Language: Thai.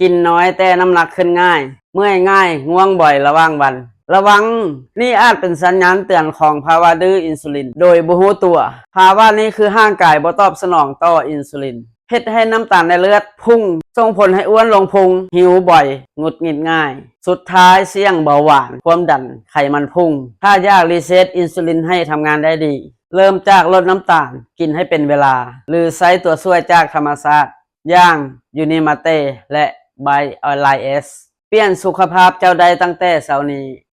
กินน้อยแต่น้ำหนักขึ้นง่ายเมื่อยง่ายง่วงบ่อยระหว่างวันระวังนี่อาจเป็นสัญญาณเตือนของภาวะดื้ออินซูลินโดยบ่รู้ตัวภาวะนี้คือร่างกายบ่ตอบสนองต่ออินซูลินเฮ็ดให้น้ำตาลในเลือดพุ่งส่งผลให้อ้วนลงพุงหิวบ่อยหงุดหงิดง่ายสุดท้ายเสี่ยงเบาหวานความดันไขมันพุ่งถ้าอยากรีเซ็ตอินซูลินให้ทำงานได้ดีเริ่มจากลดน้ำตาลกินให้เป็นเวลาหรือใช้ตัวช่วยจากธรรมชาติอย่างยูนิมาเตและไบออนไลเอสเปลี่ยนสุขภาพเจ้าได้ตั้งแต่เช้านี้